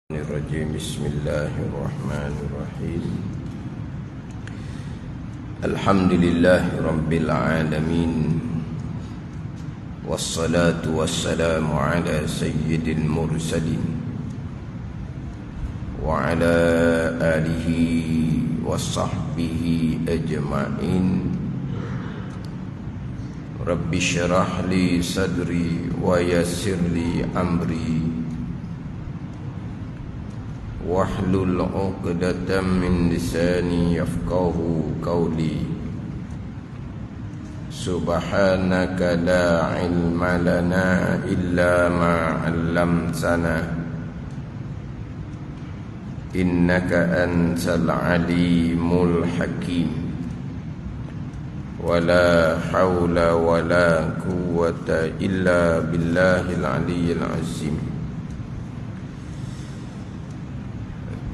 Bismillahirrahmanirrahim. Alhamdulillahi rabbil alamin. Wassalatu wassalamu ala sayyidil mursalin wa ala alihi wa sahbihi ajma'in. Rabbi syrah li sadri wa yassir li amri wahlul 'uqdatam min lisani yafqahu qawli. Subhanaka la ilma lana illa ma 'allamtana innaka antal alimul hakim. Wala hawla wala quwwata illa billahil aliyyil azim.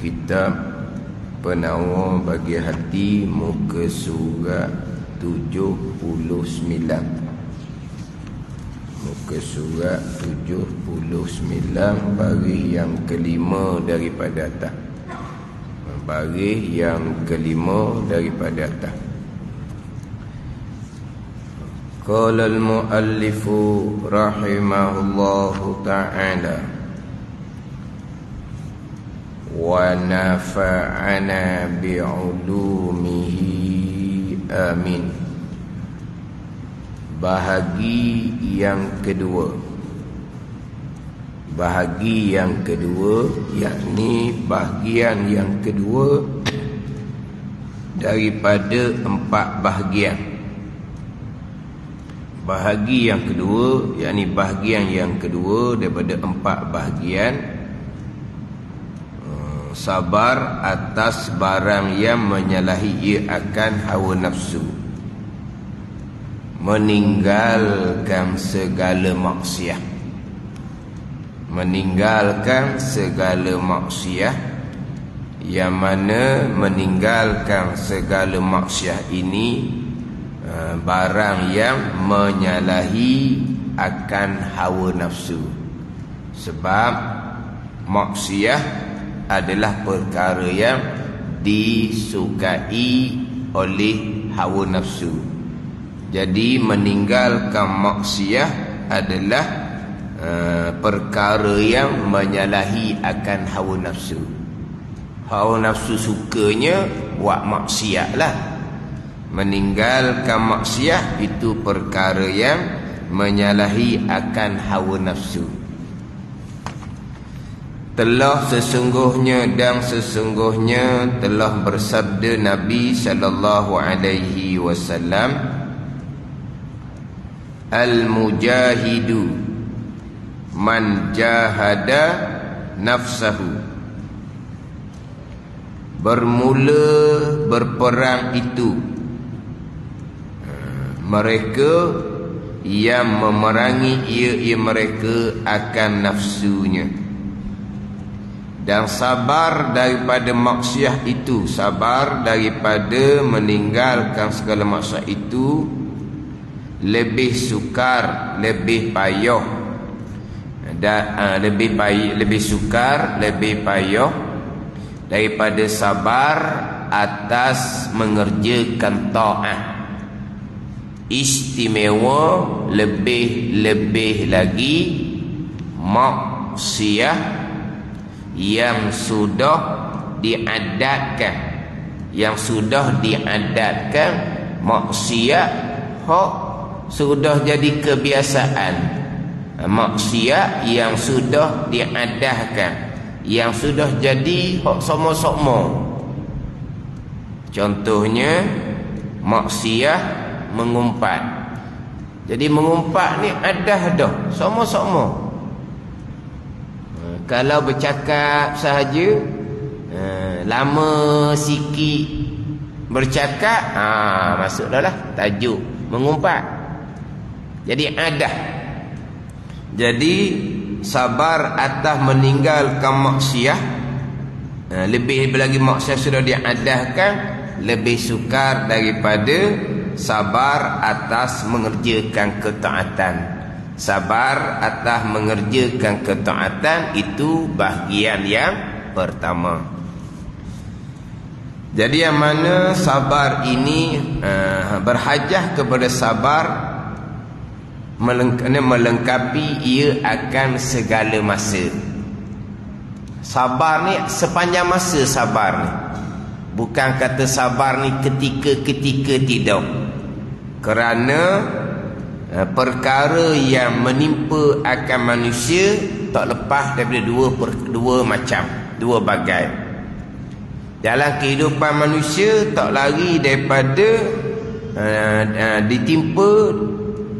Kitab Penawar bagi hati, muka surat 79. Muka surat 79, baris yang kelima daripada atas. Baris yang kelima daripada atas. Qala al-muallifu rahimahullahu ta'ala wa nafa'ana bi'ulumihi amin. Bahagi yang kedua, yakni bahagian yang kedua daripada 4 bahagian. Bahagi yang kedua, yakni bahagian yang kedua daripada 4 bahagian. Sabar atas barang yang menyalahi ia akan hawa nafsu, meninggalkan segala maksiat. Meninggalkan segala maksiat, yang mana meninggalkan segala maksiat ini barang yang menyalahi akan hawa nafsu. Sebab maksiat adalah perkara yang disukai oleh hawa nafsu. Jadi meninggalkan maksiat adalah perkara yang menyalahi akan hawa nafsu. Hawa nafsu sukanya buat maksiat lah. Meninggalkan maksiat itu perkara yang menyalahi akan hawa nafsu. Telah sesungguhnya telah bersabda Nabi sallallahu alaihi wasallam, al-mujahidu man jahada nafsahu. Bermula berperang itu mereka yang memerangi ia mereka akan nafsunya. Dan sabar daripada maksiat itu, sabar daripada meninggalkan segala maksiat itu lebih sukar, lebih payah, dan lebih sukar, lebih payah daripada sabar atas mengerjakan taat. Istimewa lebih lagi maksiat yang sudah diadatkan, maksiat hak sudah jadi kebiasaan. Maksiat yang sudah diadatkan, yang sudah jadi hak sama-sama. Contohnya maksiat mengumpat. Jadi mengumpat ni adah dah sama-sama. Kalau bercakap sahaja, lama sikit bercakap, masuk dah lah tajuk mengumpat. Jadi adah. Jadi sabar atas meninggalkan maksiat, lebih lagi maksiat sudah diadahkan, lebih sukar daripada sabar atas mengerjakan ketaatan. Sabar atas mengerjakan ketaatan itu bahagian yang pertama. Jadi yang mana sabar ini berhajah kepada sabar melengkapi ia akan segala masa. Sabar ni sepanjang masa sabar ni. Bukan kata sabar ni ketika-ketika tidak. Kerana perkara yang menimpa akan manusia tak lepas daripada dua macam, dua bagai. Dalam kehidupan manusia tak lari daripada ditimpa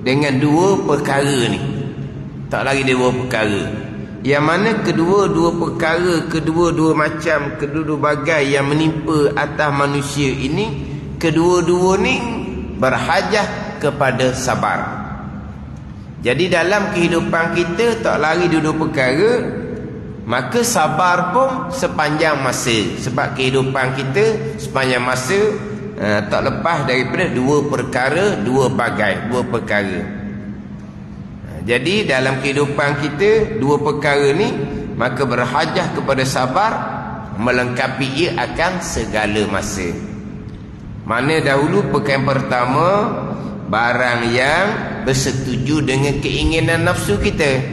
dengan dua perkara ni. Tak lari dua perkara. Yang mana kedua-dua perkara, kedua-dua macam, kedua-dua bagai yang menimpa atas manusia ini, kedua-dua ni berhajah kepada sabar. Jadi dalam kehidupan kita tak lari dua perkara, maka sabar pun sepanjang masa. Sebab kehidupan kita sepanjang masa tak lepas daripada dua perkara, dua bagai, dua perkara. Jadi dalam kehidupan kita dua perkara ni, maka berhajah kepada sabar melengkapi ia akan segala masa. Mana dahulu perkara yang pertama, barang yang bersetuju dengan keinginan nafsu kita.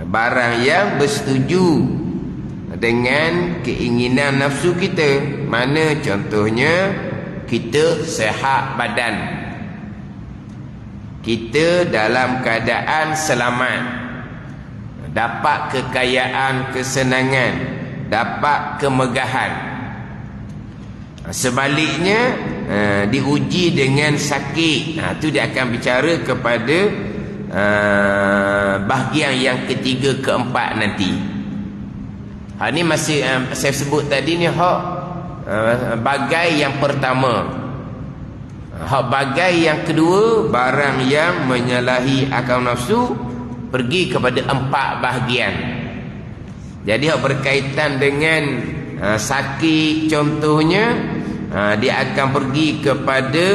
Barang yang bersetuju dengan keinginan nafsu kita. Mana contohnya, kita sihat badan, kita dalam keadaan selamat, dapat kekayaan, kesenangan, dapat kemegahan. Sebaliknya diuji dengan sakit, itu dia akan bicara kepada bahagian yang ketiga, keempat nanti. Ini masih saya sebut tadi ni hak bagai yang pertama. Hak bagai yang kedua, barang yang menyalahi akal nafsu, pergi kepada empat bahagian. Jadi hak berkaitan dengan sakit contohnya, dia akan pergi kepada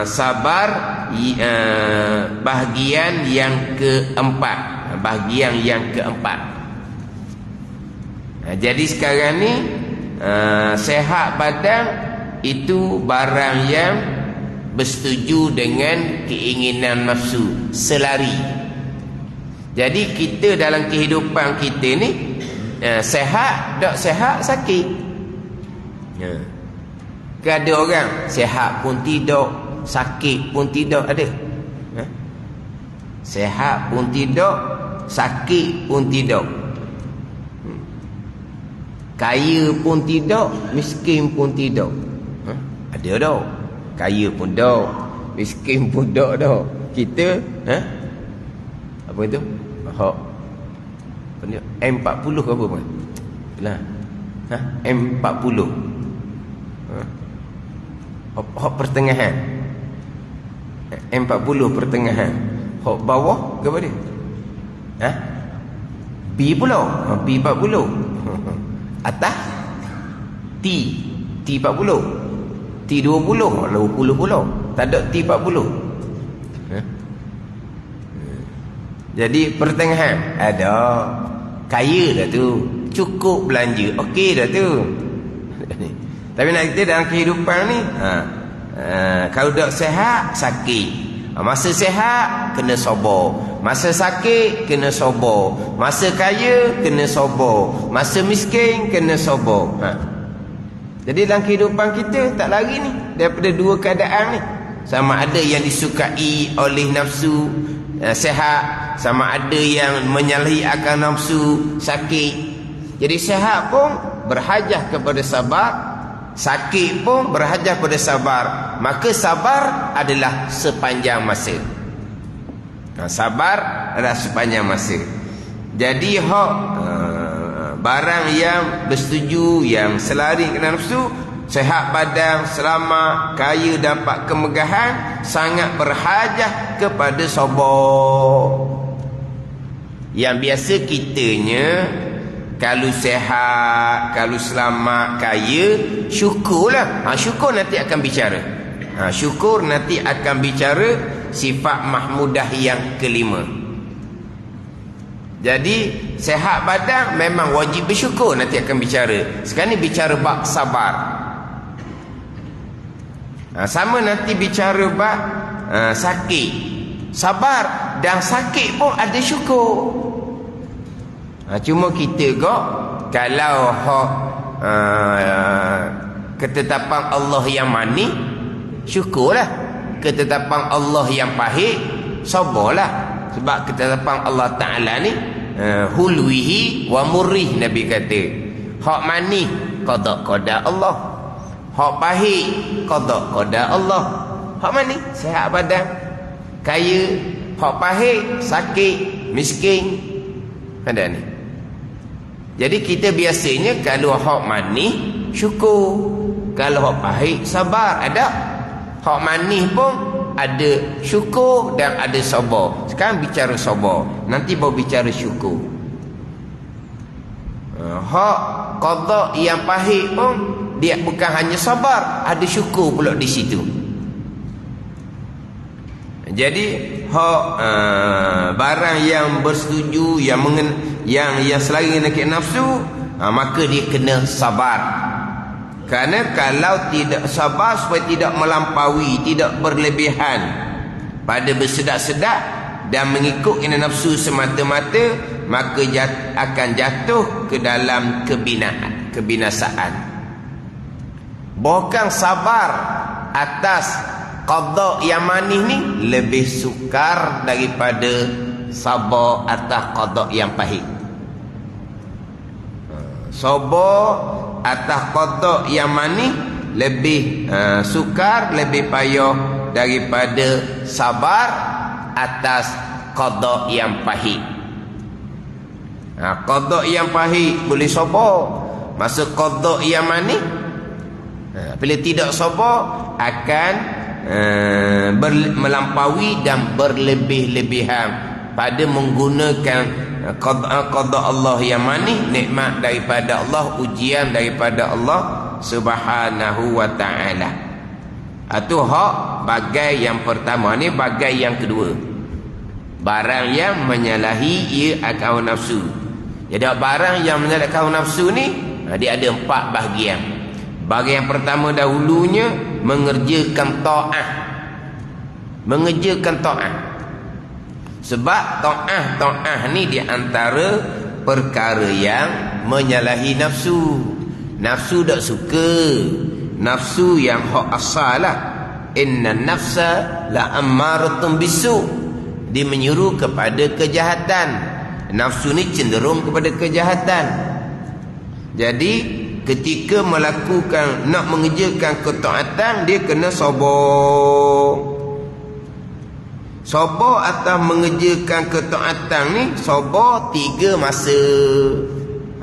sabar bahagian yang keempat. Bahagian yang keempat. Jadi sekarang ni sihat badan itu barang yang bersetuju dengan keinginan nafsu, selari. Jadi kita dalam kehidupan kita ni sehat, tak sehat, sakit. Ada orang sehat pun tidak, sakit pun tidak ada. Sehat pun tidak, sakit pun tidak. Kaya pun tidak, miskin pun tidak. Ada dah. Kaya pun dah, miskin pun dah. Kita apa itu? Hak M40 ke apa pun? Lah. M40. Hak pertengahan. M40 pertengahan. Hak bawah ke apa dia? B pula. B40. Atas T40. T20, 20 pula. Tak ada T40. Jadi pertengahan ada. Kaya dah tu, cukup belanja, okey dah tu. Tapi nak kita dalam kehidupan ni, kalau tak sihat, sakit. Masa sihat kena sabar, masa sakit kena sabar, masa kaya kena sabar, masa miskin kena sabar. Jadi dalam kehidupan kita tak lari ni daripada dua keadaan ni. Sama ada yang disukai oleh nafsu, sihat, sama ada yang menyalahi akal nafsu, sakit. Jadi sihat pun berhajah kepada sabar, sakit pun berhajah kepada sabar. Maka sabar adalah sepanjang masa. Sabar adalah sepanjang masa. Jadi barang yang bersetuju, yang selari dengan nafsu, sehat badan, selamat, kaya, dapat kemegahan, sangat berhajah kepada sabar. Yang biasa kitanya, kalau sehat, kalau selamat, kaya, syukurlah. Syukur nanti akan bicara. Syukur nanti akan bicara sifat mahmudah yang kelima. Jadi sehat badan memang wajib bersyukur. Nanti akan bicara. Sekarang ni bicara bab sabar. Sama nanti bicara bab sakit. Sabar dan sakit pun ada syukur. Cuma kita kok kalau ketetapan Allah yang manis, syukurlah. Ketetapan Allah yang pahit, sabarlah. Sebab ketetapan Allah Ta'ala ni hulwihi wa murrih, Nabi kata. Hak manis qada Allah, hak pahit qada Allah. Hak manis sihat badan, kaya. Hak pahit sakit, miskin. Ada ni. Jadi kita biasanya kalau hak manis syukur, kalau hak pahit sabar. Ada hak manis pun ada syukur dan ada sabar. Sekarang bicara sabar, nanti baru bicara syukur. Hak qada yang pahit pun dia bukan hanya sabar, ada syukur pula di situ. Jadi hak barang yang bersetuju, yang selari dengan nafsu, maka dia kena sabar. Kerana kalau tidak sabar supaya tidak melampaui, tidak berlebihan pada bersedak-sedak dan mengikut nafsu semata-mata, maka akan jatuh ke dalam kebinasaan. Bahkan sabar atas qada yang manis ni lebih sukar daripada sabar atas qada yang pahit. Sabar atas qada yang manis lebih sukar, lebih payah daripada sabar atas qada yang pahit. Qada yang pahit boleh sabar, masa qada yang manis bila tidak sabar akan melampaui dan berlebih-lebihan pada menggunakan qada Allah yang manis, nikmat daripada Allah, ujian daripada Allah Subhanahu wa ta'ala. Itu hak bagai yang pertama. Ni bagai yang kedua, barang yang menyalahi ia akal nafsu. Jadi barang yang menyalahi akal nafsu ni dia ada 4 bahagian. Bahagian yang pertama dahulunya mengerjakan ta'ah. Mengerjakan ta'ah. Sebab ta'ah ni di antara perkara yang menyalahi nafsu. Nafsu tak suka. Nafsu yang hak asal lah. Inna nafsa la ammaratun bisu. Dia menyuruh kepada kejahatan. Nafsu ni cenderung kepada kejahatan. Jadi ketika nak mengerjakan ketaatan, dia kena sabar. Sabar atas mengerjakan ketaatan ni, sabar 3 masa.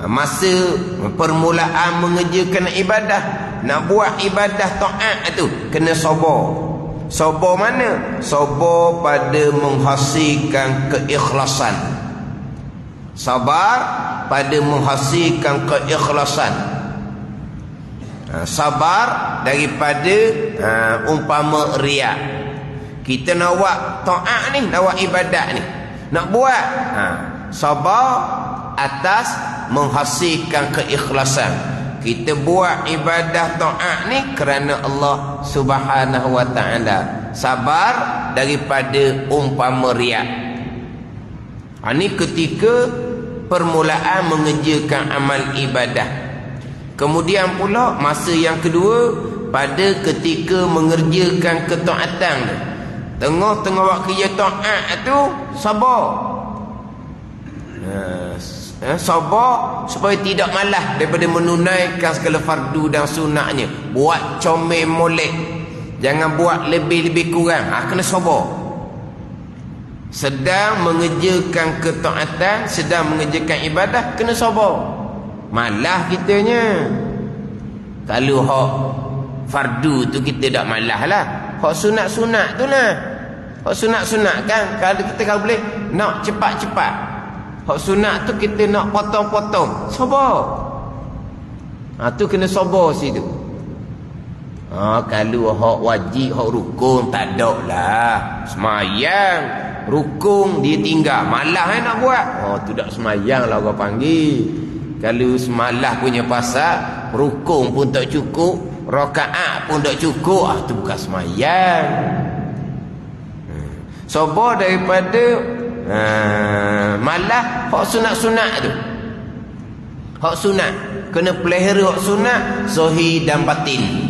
Masa permulaan mengerjakan ibadah, nak buat ibadah taat tu kena sabar. Sabar mana? Sabar pada menghasilkan keikhlasan. Sabar pada menghasilkan keikhlasan. Sabar daripada umpama riak. Kita nak buat ta'at ni, nak buat ibadat ni, nak buat sabar atas menghasilkan keikhlasan. Kita buat ibadah ta'at ni kerana Allah Subhanahu wa ta'ala. Sabar daripada umpama riak. Ini ketika permulaan mengerjakan amal ibadah. Kemudian pula masa yang kedua, pada ketika mengerjakan ketaatan tu, tengah-tengah buat kerja taat tu sabar. Sabar supaya tidak malas daripada menunaikan segala fardu dan sunatnya. Buat comel molek, jangan buat lebih-lebih kurang. Kena sabar. Sedang mengerjakan ketaatan, sedang mengerjakan ibadah, kena sabar. Malas kitanya. Kalau hak fardu tu kita tak malas lah. Hak sunat-sunat tu lah. Hak sunat-sunat kan, kalau boleh nak cepat-cepat. Hak sunat tu kita nak potong-potong, sabar. Tu kena sabar situ. Kalau hak wajib, hak rukun, tak ada lah. Semayang, rukun dia tinggal, malah nak buat. Tu tak semayang lah orang panggil. Kalau semalah punya pasal, rukun pun tak cukup, rakaat pun tak cukup, tu bukan semayang. Sabar daripada malah hak sunat-sunat tu. Hak sunat kena pelihara, hak sunat zahir dan batin.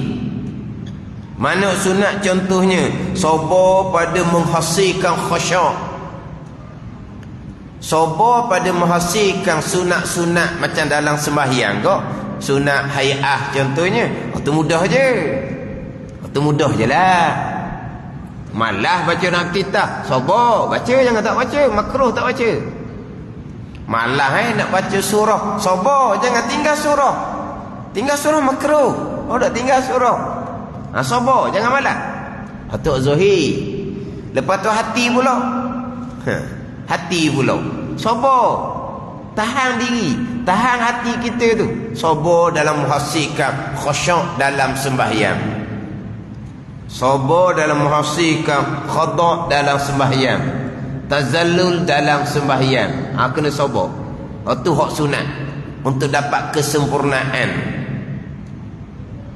Mana sunat contohnya? Sabar pada menghasilkan khusyuk, sabar pada menghasilkan sunat-sunat macam dalam sembahyang kok. Sunat hayah contohnya, tu mudah je. Tu mudah je lah. Malah baca nak titah, sabar baca, jangan tak baca, makruh tak baca. Malah nak baca surah, sabar jangan tinggal surah. Tinggal surah makruh. Tak tinggal surah. Sabar jangan malah. Atuk zahir. Lepas tu hati pula. Hati pula. Sabar. Tahan diri, tahan hati kita tu. Sabar dalam menghasilkan khusyuk dalam sembahyang. Sabar dalam menghasilkan khada' dalam sembahyang. Tazallul dalam sembahyang. Kena sabar. Itu hak sunat untuk dapat kesempurnaan.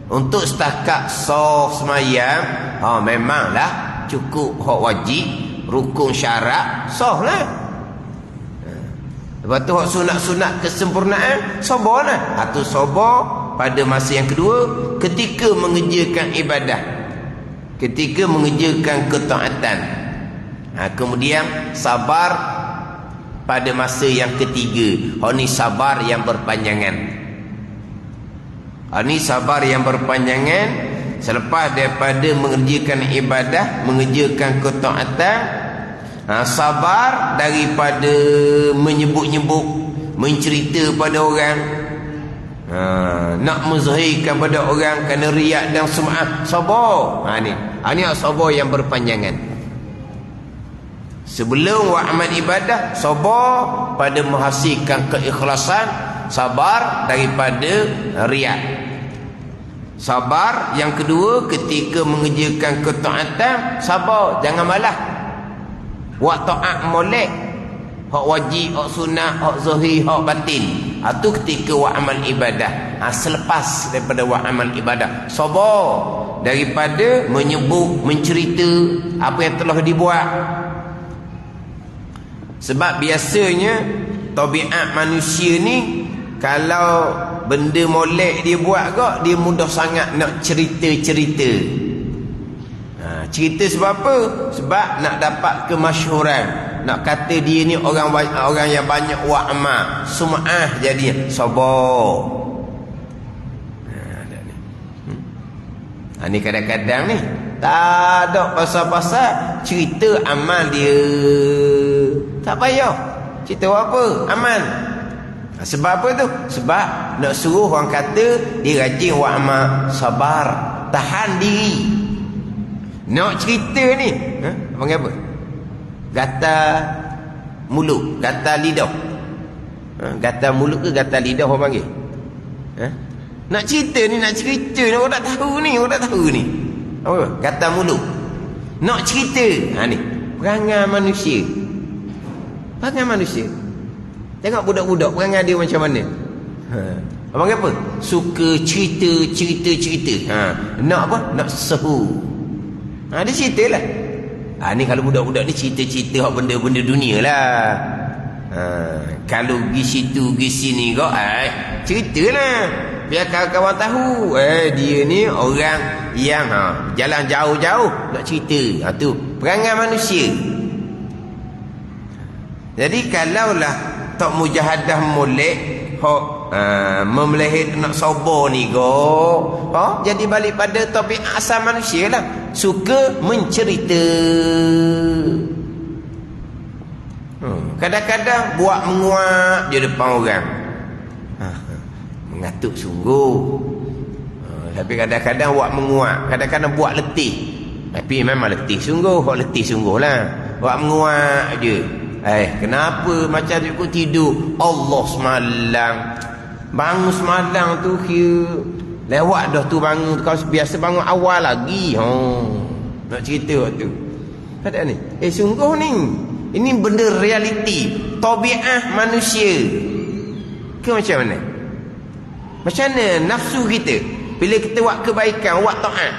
Untuk setakat sah sembahyang, memanglah cukup hak wajib, rukun syarat, sah lah. Lepas tu hak sunat-sunat kesempurnaan, sabarlah. Itu sabar pada masa yang kedua ketika mengerjakan ibadah, ketika mengerjakan ketaatan. Kemudian sabar pada masa yang ketiga. Ni sabar yang berpanjangan. Ini sabar yang berpanjangan selepas daripada mengerjakan ibadah, mengerjakan ketaatan. Sabar daripada menyebut-nyebut, mencerita pada orang, nak menzahirkan pada orang kerana riak dan sum'ah. Sabar. Ini sabar yang berpanjangan. Sebelum buat amal ibadah, sabar pada menghasilkan keikhlasan, sabar daripada riak. Sabar yang kedua ketika mengerjakan ketaatan, sabar jangan malah. Buat taat molek, hak wajib, hak sunat, hak zahir, hak batin. Itu ketika buat amal ibadah. Selepas daripada buat amal ibadah, sabar daripada menyebut, mencerita apa yang telah dibuat. Sebab biasanya tabiat manusia ni, kalau benda molek dia buat kok, dia mudah sangat nak cerita-cerita. Cerita sebab apa? Sebab nak dapat kemasyhuran, nak kata dia ni orang yang banyak buat amal, sum'ah jadinya. Sabar. Ni kadang-kadang ni tak ada pasal-pasal cerita amal dia. Tak payah cerita apa? Amal. Sebab apa tu? Sebab nak suruh orang kata dia rajin buat amal. Sabar, tahan diri. Nak cerita ni, panggil apa? Gatal mulut, gatal lidah. Gatal mulut ke gatal lidah orang panggil? Nak cerita ni, orang tak tahu ni, Apa? Gatal mulut. Nak cerita. Ni perangai manusia. Perangai manusia. Tengok budak-budak perangai dia macam mana. Panggil apa? Suka cerita. Nak apa? Nak sehu. Dia cerita lah. Ni kalau budak-budak ni cerita-cerita benda-benda dunia lah. Kalau pergi situ pergi sini kau cerita lah, biar kawan-kawan tahu dia ni orang yang jalan jauh-jauh nak cerita. Tu perangai manusia. Jadi kalaulah tak mujahadah molek memelihara nak sabar ni jadi balik pada topik asal manusia lah, suka mencerita. Kadang-kadang buat menguap di depan orang, mengatuk sungguh. Tapi kadang-kadang buat menguap, kadang-kadang buat letih. Tapi memang letih sungguh, letih sungguh lah. Buat menguap je. Kenapa macam tu tidur? Allah semalam bangun semalam tu Lewat dah tu bangun. Kalau biasa bangun awal lagi. Nak cerita waktu. Ada ni. Sungguh ni. Ini benda realiti. Tabiat manusia. Ke macam mana? Macam mana nafsu kita? Bila kita buat kebaikan, buat taat.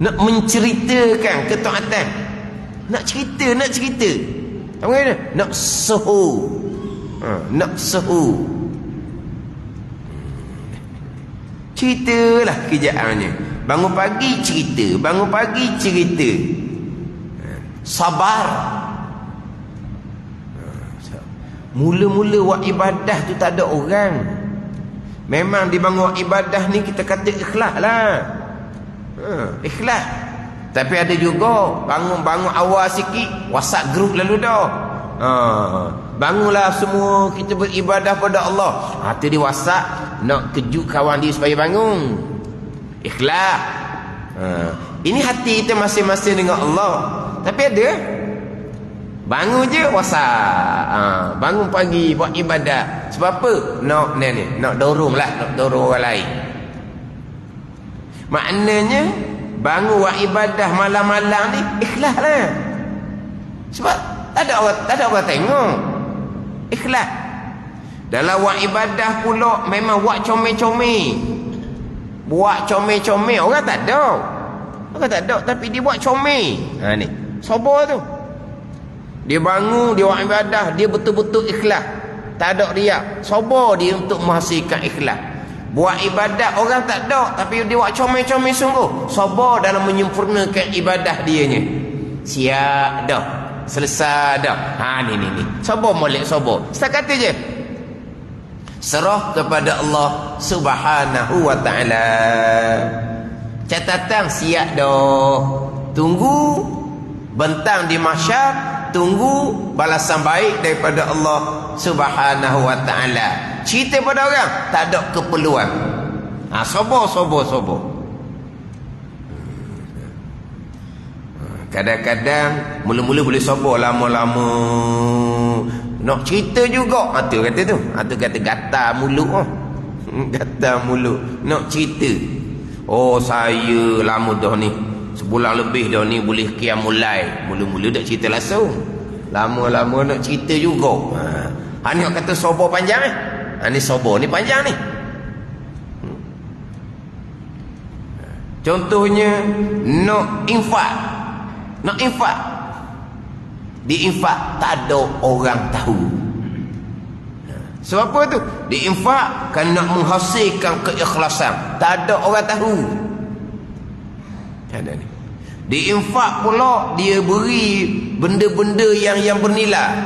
Nak menceritakan ketaatan. Nak cerita. Apa kata? Nak sehu. Nak sehu. Ceritalah kerjaannya. Bangun pagi cerita. Sabar. Mula-mula buat ibadah tu tak ada orang. Memang dibangun ibadah ni kita kata ikhlas lah. Ikhlas. Tapi ada juga bangun awal sikit, WhatsApp group lalu dah. Bangunlah semua kita beribadah pada Allah. Tu di WhatsApp nak kejut kawan dia supaya bangun. Ikhlas. Ini hati kita masing-masing dengan Allah. Tapi ada bangun je WhatsApp. Bangun pagi buat ibadah. Sebab apa? Nak dorong orang lain. Maknanya bangun buat ibadah malam-malam ni ikhlas lah. Sebab tak ada orang tengok. Ikhlas. Dalam buat ibadah pula memang buat comel-comel. Orang tak ada. Tapi dia buat comel. Ni sabar tu. Dia bangun, dia buat ibadah, dia betul-betul ikhlas. Tak ada riak. Sabar dia untuk menghasilkan ikhlas. Buat ibadat orang tak ada, tapi dia buat comel-comel sungguh. Sabar dalam menyempurnakan ibadah dianya. Siap dah. Selesai dah. Ni. Sabar molek sabar. Setakat kata je. Serah kepada Allah Subhanahu wa ta'ala. Catatan siap dah. Tunggu bentang di mahsyar, tunggu balasan baik daripada Allah Subhanahu wa ta'ala. Cerita pada orang tak ada keperluan. Sabar. Kadang-kadang mula-mula boleh sabar, lama-lama nak cerita juga. Tu kata gatal mulut. Gatal mulut nak cerita. Saya lama dah ni, sebulan lebih dah ni boleh qiyamul lail. Mula-mula tak cerita langsung, lama-lama nak cerita juga. Ni kata sabar panjang ni sabar ni panjang ni. Contohnya nak infak. Diinfak tak ada orang tahu. Sebab apa tu? Diinfak kan nak menghasilkan keikhlasan. Tak ada orang tahu. Ada ni. Diinfak pula dia beri benda-benda yang bernilai.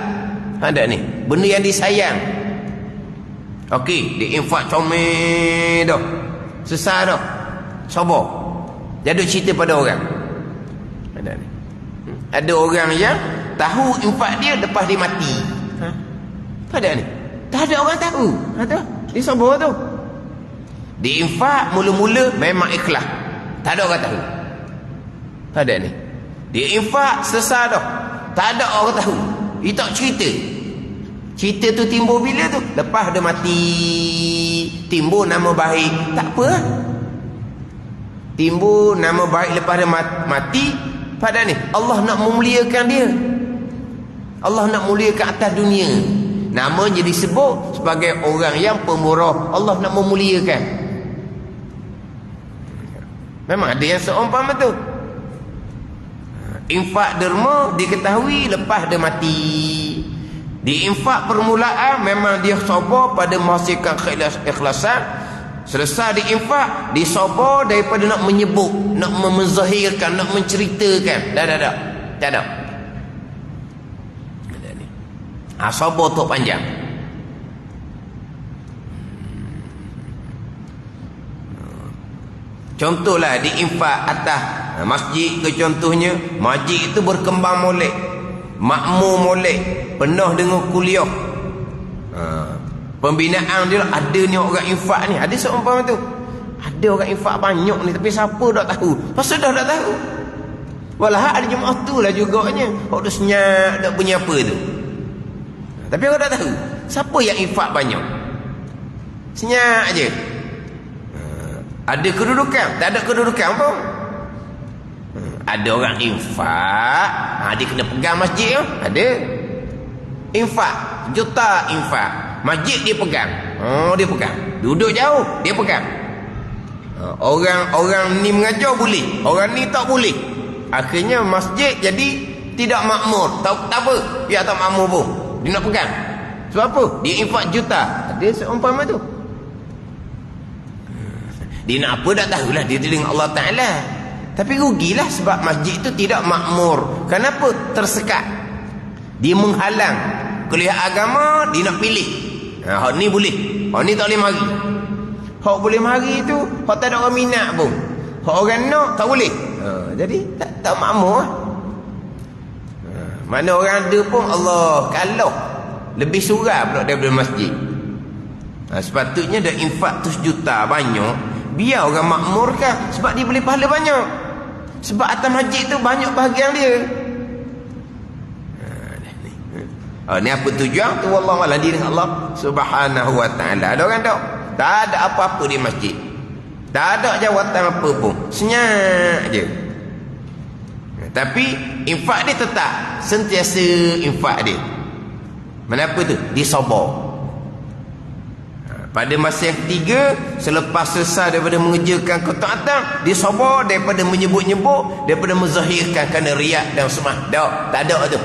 Ada ni. Benda yang disayang. Okey, diinfak comel dah. Selesai dah. Sabar. Jadi cerita pada orang. Ada ni. Ada orang yang tahu infak dia lepas dia mati. Ada ni. Tak ada orang tahu. Dia sabar tu. Diinfak mula-mula memang ikhlas. Tak ada orang tahu. Ada ni. Diinfak selesai dah. Tak ada orang tahu. Dia tak cerita. Cerita tu timbul bila tu? Lepas dia mati. Timbul nama baik. Tak apa. Timbul nama baik lepas dia mati. Pada ni Allah nak memuliakan dia. Allah nak muliakan atas dunia. Nama jadi disebut sebagai orang yang pemurah. Allah nak memuliakan. Memang ada yang seumpama tu. Infak derma diketahui lepas dia mati. Di infak permulaan memang dia sabar pada menghasilkan keikhlasan. Selesai diinfak, disabar daripada nak menyebut, nak menzahirkan, nak menceritakan. Tak ada. Sabar tu panjang. Contohlah diinfak atas masjid ke contohnya. Masjid itu berkembang molek, makmur molek, penuh dengan kuliah. Pembinaan dia ada ni orang infak ni. Ada seumpama tu. Ada orang infak banyak ni tapi siapa tak tahu. Pasal dah tak tahu. Walah ada jemaah tu lah juganya. Hok dah senyap dak punya apa tu. Tapi orang tak tahu. Siapa yang infak banyak? Senyap je. Ada kedudukan, tak ada kedudukan pun. Ada orang infak, dia kena pegang masjid. Ada infak, juta infak, masjid dia pegang. Dia pegang. Duduk jauh, dia pegang. Orang ni mengajar boleh, orang ni tak boleh. Akhirnya masjid jadi tidak makmur. Tak apa, biar tak makmur pun dia nak pegang. Sebab apa? Dia infak juta. Ada seumpama tu. Dia nak apa tak tahulah, dia dengan Allah Ta'ala. Tapi rugilah sebab masjid tu tidak makmur. Kenapa? Tersekat. Dia menghalang kuliah agama, dia nak pilih. Hak ni boleh, hak ni tak boleh mari. Hak boleh mari tu, hak tak ada orang minat pun. Hak orang nak, tak boleh. Jadi tak makmur. Mana orang ada pun Allah kalau lebih surah pula daripada masjid. Sepatutnya dah infak 1 juta banyak, biar orang makmurkan, sebab dia boleh pahala banyak. Sebab atas masjid tu banyak bahagian dia. Ni apa tujuan tu? Wallahualam, dia dengan Allah Subhanahu wa ta'ala. Ada orang tak ada apa-apa di masjid, tak ada jawatan apa pun, senyap je. Tapi infak dia tetap sentiasa infak dia. Kenapa tu? Dia sabar. Pada masa yang ketiga, selepas selesai daripada mengerjakan ketaatan, dia sabar daripada menyebut-nyebut, daripada menzahirkan kerana riak dan semah. Tak ada tu.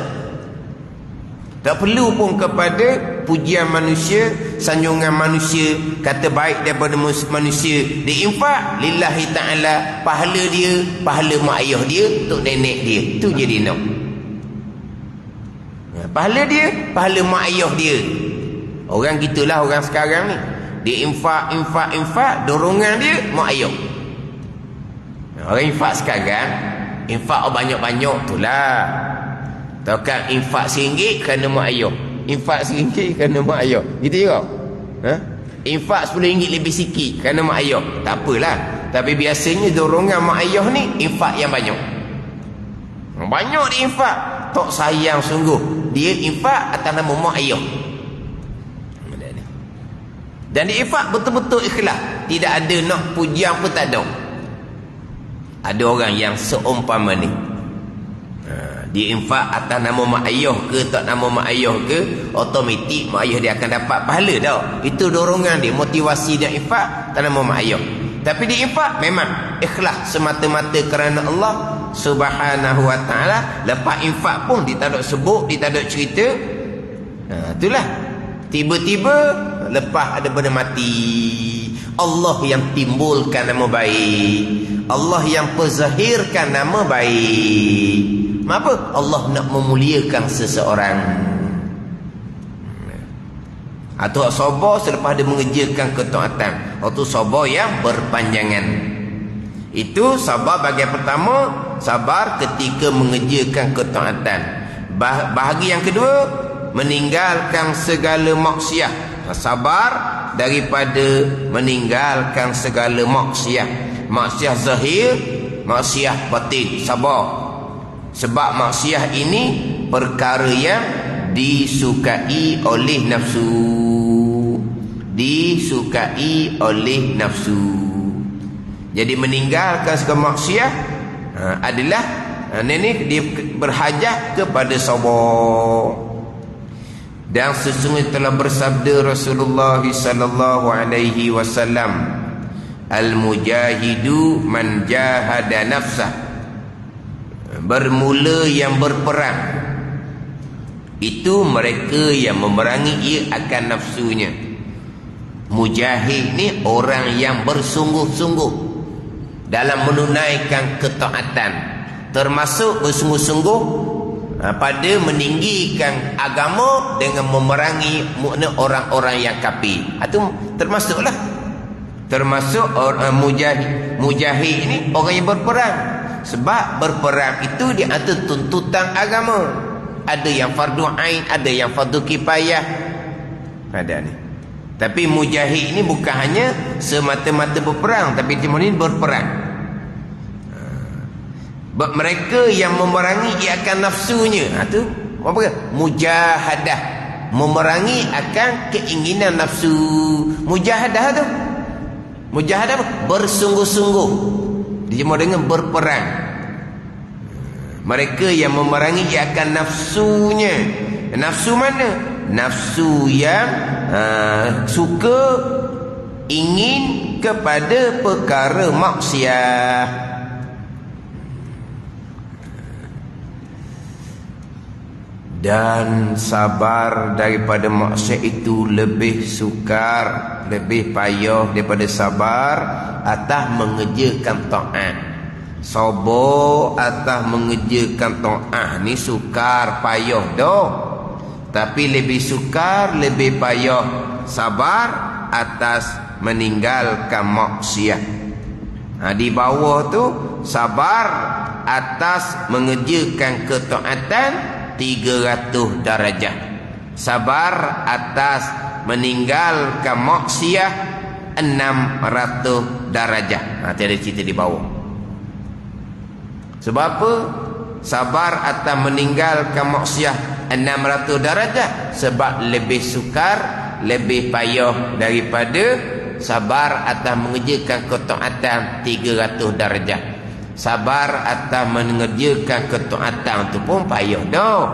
Tak perlu pun kepada pujian manusia, sanjungan manusia, kata baik daripada manusia. Dia infak lillahi ta'ala, pahala dia, pahala mak ayah dia, tok nenek dia. Tu je dia nak. Pahala dia, pahala mak ayah dia. Orang gitulah orang sekarang ni. Dia infak, dorongan dia mak ayah. Orang infak sekarang, infak banyak-banyak tu lah. Tahu kan, infak RM1 kerana mak ayah, infak RM1 kerana mak ayah, gitu juga. Infak RM10 lebih sikit kerana mak ayah, tak apalah. Tapi biasanya dorongan mak ayah ni infak yang banyak dia infak. Tak sayang sungguh, dia infak atas nama mak ayah. Dan dia infak betul-betul ikhlas, tidak ada nak pujian pun tak ada. Ada orang yang seumpama ni, dia infak atas nama mak ayah ke tak nama mak ayah ke, automatik mak ayah dia akan dapat pahala dah. Itu dorongan dia, motivasi dia infak atas nama mak ayah. Tapi dia infak memang ikhlas semata-mata kerana Allah Subhanahu wa ta'ala. Lepas infak pun dia tak ada sebut, dia tak ada cerita. Itulah, tiba-tiba lepas ada benda mati, Allah yang timbulkan nama baik, Allah yang perzahirkan nama baik. Apa? Allah nak memuliakan seseorang. Atau sabar selepas dia mengerjakan ketaatan. Atau sabar yang berpanjangan. Itu sabar bahagian pertama, sabar ketika mengerjakan ketaatan. Bahagi yang kedua, meninggalkan segala maksiat. Sabar daripada meninggalkan segala maksiat. Maksiat zahir, maksiat batin. Sabar. Sebab maksiat ini perkara yang disukai oleh nafsu. Disukai oleh nafsu. Jadi meninggalkan segala maksiat adalah ini dia berhajat kepada sabar. Dan sesungguhnya telah bersabda Rasulullah sallallahu alaihi wasallam, al-mujahidu man jahada nafsah. Bermula yang berperang itu mereka yang memerangi ia akan nafsunya. Mujahid ni orang yang bersungguh-sungguh dalam menunaikan ketaatan, termasuk bersungguh-sungguh pada meninggikan agama dengan memerangi orang-orang yang kafir. Itu termasuklah, termasuk orang mujahid ini orang yang berperang. Sebab berperang itu dia ada tuntutan agama. Ada yang fardu ain, ada yang fardu kifayah. Ada ni. Tapi mujahid ini bukan hanya semata-mata berperang, tapi cuma ini berperang. Mereka yang memerangi ia akan nafsunya. Itu apa? Mujahadah. Memerangi akan keinginan nafsu. Mujahadah tu Mujahadah apa? Bersungguh-sungguh. Dijemur dengan berperang. Mereka yang memerangi ia akan nafsunya. Nafsu mana? Nafsu yang suka ingin kepada perkara maksiat. Dan sabar daripada maksiat itu lebih sukar, lebih payah daripada sabar atas mengerjakan taat. Sabar atas mengerjakan taat ni sukar payah dah. Tapi lebih sukar, lebih payah sabar atas meninggalkan maksiat. Di bawah tu sabar atas mengerjakan ketaatan 300 darajat. Sabar atas meninggalkan maksiat 600 darajat. Tiada cerita di bawah. Sebab apa? Sabar atas meninggalkan maksiat 600 darajat. Sebab lebih sukar, lebih payah daripada sabar atas mengerjakan ketaatan 300 darajat. Sabar atas mengerjakan ketaatan tu pun payah dah.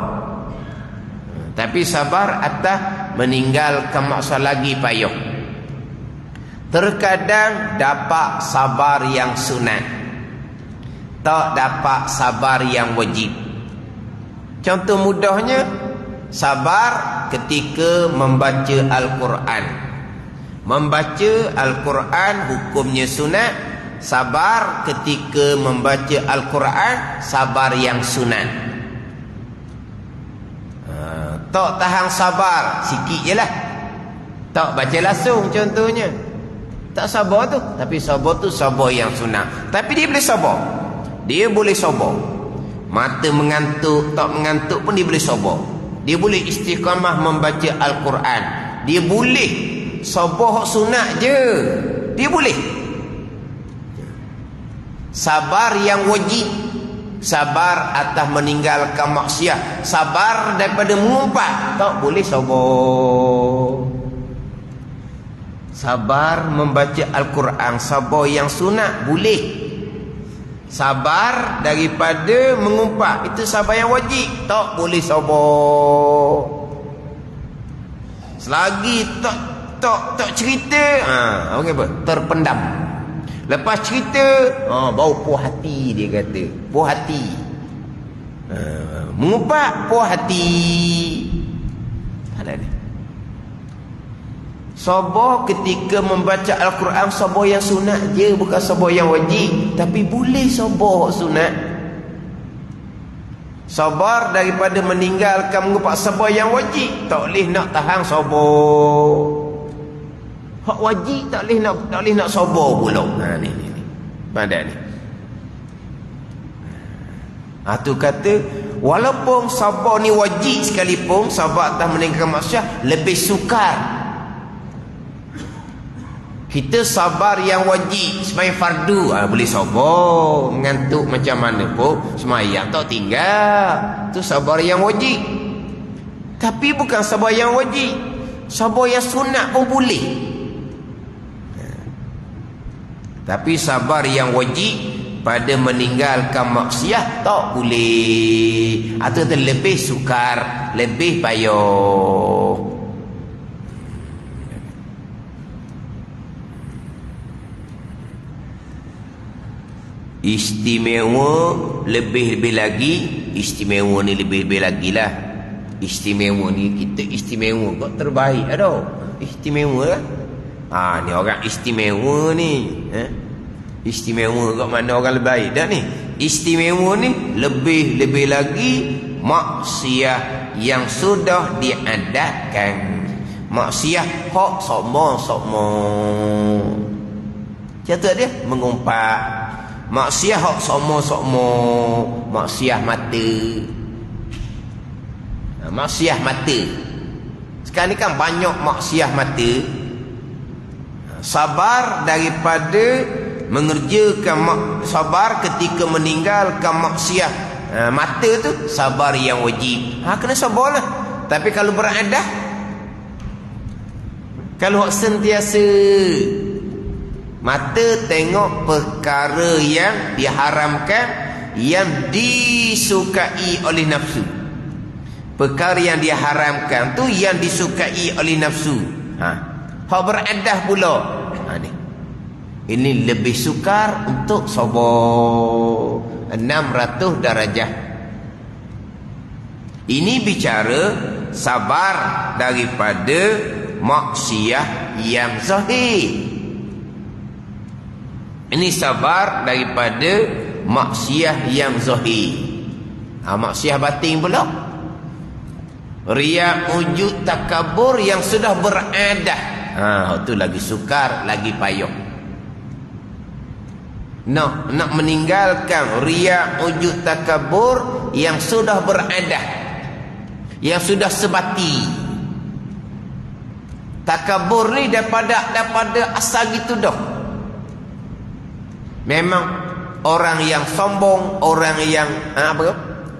Tapi sabar atas meninggalkan maksiat lagi payah. Terkadang dapat sabar yang sunat, tak dapat sabar yang wajib. Contoh mudahnya, sabar ketika membaca Al-Quran. Membaca Al-Quran hukumnya sunat. Sabar ketika membaca Al-Quran, sabar yang sunat. Tak tahan sabar, sikit je lah. Tak baca langsung contohnya. Tak sabar tu. Tapi sabar tu sabar yang sunat. Tapi dia boleh sabar. Dia boleh sabar. Mata mengantuk, tak mengantuk pun dia boleh sabar. Dia boleh istiqamah membaca Al-Quran. Dia boleh sabar sunat je. Dia boleh. Sabar yang wajib, sabar atas meninggalkan maksiat, sabar daripada mengumpat, tak boleh sabar. Sabar membaca Al-Quran, sabar yang sunat boleh. Sabar daripada mengumpat, itu sabar yang wajib, tak boleh sabar. Selagi tak cerita, apa? Terpendam. Lepas cerita, bau puas hati, dia kata. Puas hati. Mengumpat, puas hati. Ada ni. Sabar ketika membaca Al-Quran, sabar yang sunat je, bukan sabar yang wajib. Tapi boleh sabar sunat. Sabar daripada meninggalkan mengumpat, sabar yang wajib. Tak boleh nak tahan sabar. Hak wajib tak boleh nak sabar pula. Ni. Pada ni. Tu kata, walaupun sabar ni wajib sekalipun, sabar atas meninggalkan maksiat lebih sukar. Kita sabar yang wajib, sembahyang fardu, boleh sabar. Mengantuk macam mana pun, sembahyang tak tinggal. Tu sabar yang wajib. Tapi bukan sabar yang wajib. Sabar yang sunat pun boleh. Tapi sabar yang wajib pada meninggalkan maksiat tak boleh. Itu lebih sukar, lebih payah. Istimewa lebih-lebih lagi. Istimewa ni lebih-lebih lagi lah. Istimewa ni kita istimewa kok terbaik ada. Istimewa lah. Ni orang istimewa ni. Istimewa kat mana orang lebih baik dah ni. Istimewa ni lebih-lebih lagi maksiat yang sudah diadakan. Maksiat hak sama-sama. Contoh dia mengumpat. Maksiat hak sama-sama. Maksiat mata. Maksiat mata. Sekarang ni kan banyak maksiat mata. Sabar daripada mengerjakan sabar ketika meninggalkan maksiat mata tu sabar yang wajib. Kena sabarlah. Tapi kalau beradah, kalau sentiasa Mata tengok perkara yang diharamkan, yang disukai oleh nafsu. Perkara yang diharamkan tu yang disukai oleh nafsu. Hak beradah pula. Ni. Ini lebih sukar untuk sabar 600 darajah. Ini bicara sabar daripada maksiat yang zahir. Ini sabar daripada maksiat yang zahir. Maksiat batin pula. Riya, ujub, takabur yang sudah beradah. Itu lagi sukar, lagi payah. Nak meninggalkan riya, ujub, takabur yang sudah beradah, yang sudah sebati. Takabur ni daripada asal gitu dah. Memang orang yang sombong, orang yang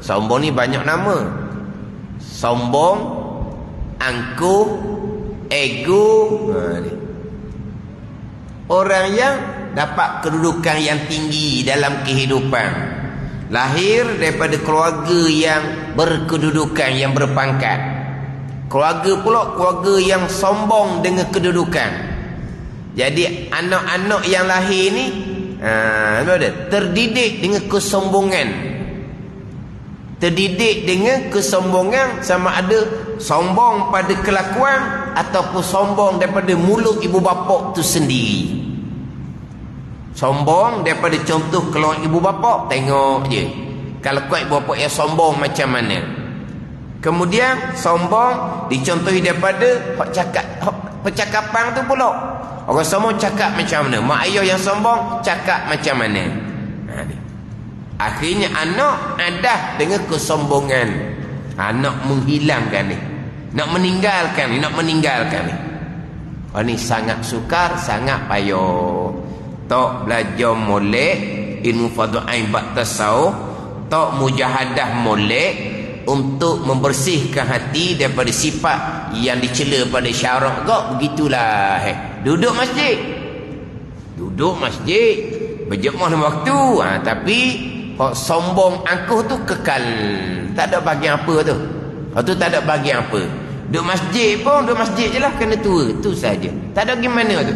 sombong ni banyak nama. Sombong, angkuh, ego. Orang yang dapat kedudukan yang tinggi dalam kehidupan, lahir daripada keluarga yang berkedudukan, yang berpangkat. Keluarga pula keluarga yang sombong dengan kedudukan. Jadi anak-anak yang lahir ni terdidik dengan kesombongan. Terdidik dengan kesombongan, sama ada sombong pada kelakuan ataupun sombong daripada mulut ibu bapa tu sendiri. Sombong daripada contoh keluar ibu bapa, tengok je kalau kuat ibu bapa yang sombong macam mana. Kemudian sombong dicontohi daripada percakapan tu pula. Orang sombong cakap macam mana, mak ayah yang sombong cakap macam mana. Akhirnya anak ada dengan kesombongan. Nak menghilangkan ni, nak meninggalkan ni, nak meninggalkan ni. Ni sangat sukar, sangat payah. Tak belajar molek ilmu fardhu ain bab tasawuf, tak mujahadah molek untuk membersihkan hati daripada sifat yang dicela pada syarak gak. Begitulah. Duduk masjid, berjemaah dalam waktu, tapi kok sombong angkuh tu kekal, tak ada bahagian apa tu. Tu tak ada bahagian apa. Duduk masjid pun duduk masjid je lah, kena tua, tu saja. Tak ada gimana tu.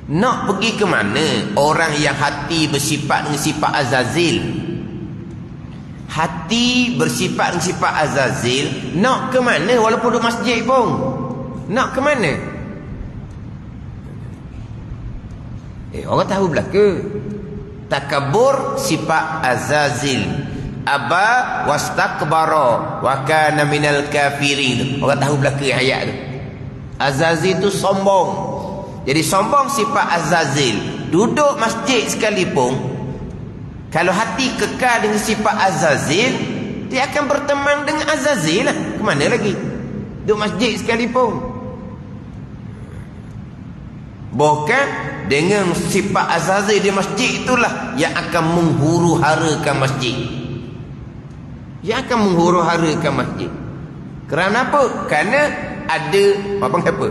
Nak pergi ke mana orang yang hati bersifat dengan sifat azazil? Hati bersifat dengan sifat azazil, nak ke mana walaupun duduk masjid pun? Nak ke mana? Orang tahu belaka. Takabur sifat azazil. Aba wastakbara wa kana minal kafirin. Orang tahu belaka ayat tu. Azazil tu sombong. Jadi sombong sifat azazil. Duduk masjid sekalipun, kalau hati kekal dengan sifat azazil, dia akan berteman dengan azazil lah. Ke mana lagi? Duduk masjid sekalipun. Bahkan dengan sifat azazil di masjid itulah yang akan menghuru-harakan masjid. Yang akan menghuru-harakan masjid. Kerana apa? Kerana ada apa?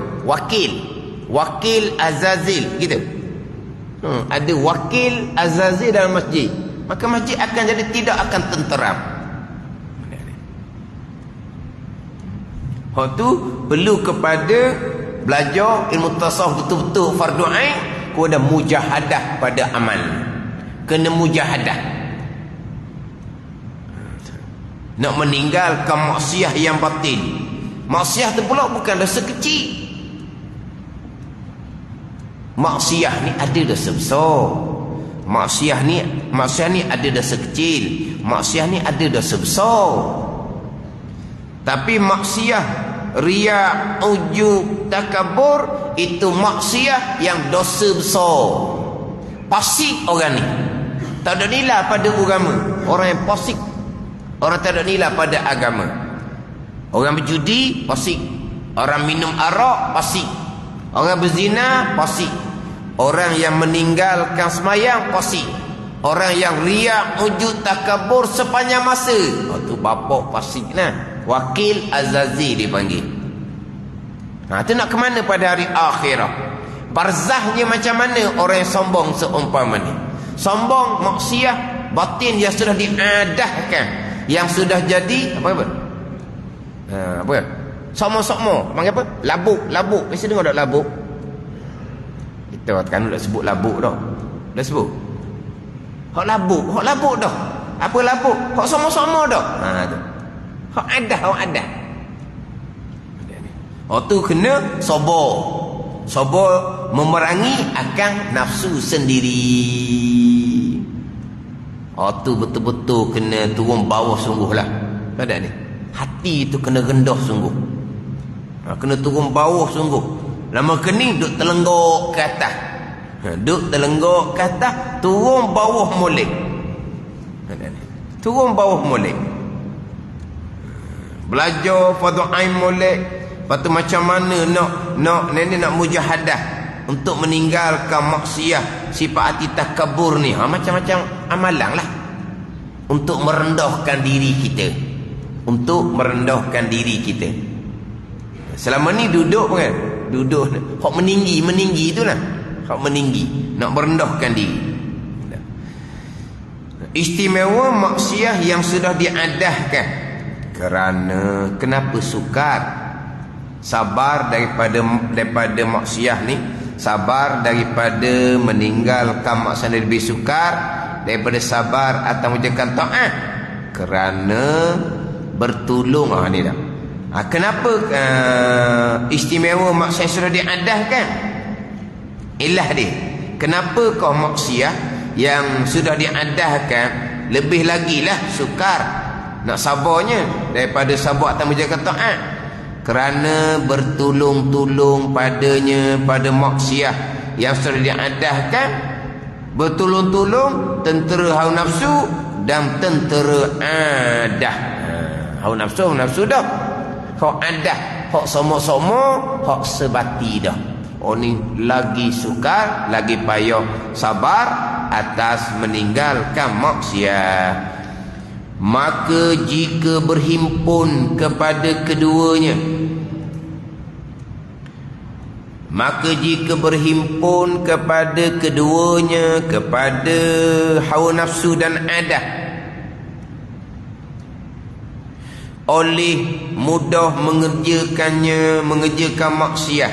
Wakil azazil gitu. Ada wakil azazil dalam masjid. Maka masjid akan jadi tidak akan tenteram. Hak tu perlu kepada belajar ilmu tasawuf betul-betul fardu ain, kepada mujahadah pada amal. Kena mujahadah. Nak meninggalkan maksiat yang batin. Maksiat tu pula bukan dosa kecil. Maksiat ni ada dosa besar. Maksiat ni ada dosa kecil. Maksiat ni ada dosa besar. Tapi maksiat riya, ujub, takabur itu maksiat yang dosa besar. Fasik orang ni, tak ada nilai pada agama. Orang yang fasik, orang tak ada nilai pada agama. Orang berjudi fasik, orang minum arak fasik, orang berzina fasik, orang yang meninggalkan semayang fasik, orang yang riya, ujub, takabur sepanjang masa, tu bapak fasik lah. Wakil azazil dipanggil. Itu nak ke mana pada hari akhirat? Barzahnya macam mana orang yang sombong seumpama ni? Sombong, maksiat, batin yang sudah diadahkan, yang sudah jadi apa? Apa? Somo-somo, panggil apa? Labuk. Mesti dengar tak labuk? Kita kan dah sebut labuk dah. Dah sebut. Hak labuk dah. Apa labuk? Hak somo-somo dah. Tu. Hak adah. Tu kena sabar memerangi akan nafsu sendiri. Tu betul-betul kena turun bawah sungguhlah. Ada ni. Hati tu kena rendah sungguh. Kena turun bawah sungguh. Lama kening duk telenggok ke atas. Duk telenggok ke atas, turun bawah molek. Ada ni. Turun bawah molek. Belajar fardu ain molek. Lepas tu macam mana nak mujahadah untuk meninggalkan maksiat sifat hati takabur ni. Macam-macam amalan lah untuk merendahkan diri kita. Selama ni duduk kan? Duduk hak meninggi tu lah. Hak meninggi, nak merendahkan diri. Istimewa maksiat yang sudah diadahkan. Kerana kenapa sukar? Sabar daripada maksiat ni, sabar daripada meninggalkan maksiat lebih sukar daripada sabar atau menjalankan taat, kerana bertolong. Ni dah. Kenapa istimewa maksiat sudah diadahkan? Ilah dia. Kenapa kau maksiat yang sudah diadahkan lebih lagi lah sukar nak sabarnya daripada sabar atau menjalankan taat? Kerana bertolong-tolong padanya pada maksiat yang sudah diadahkan, bertolong-tolong tentera hawa nafsu dan tentera adah. Hawa nafsu dah. Hak adah, hak somo-somo, hak sebati dah. Ni lagi sukar, lagi payah sabar atas meninggalkan maksiat. Maka jika berhimpun kepada keduanya, kepada hawa nafsu dan adah, oleh mudah mengerjakan maksiat,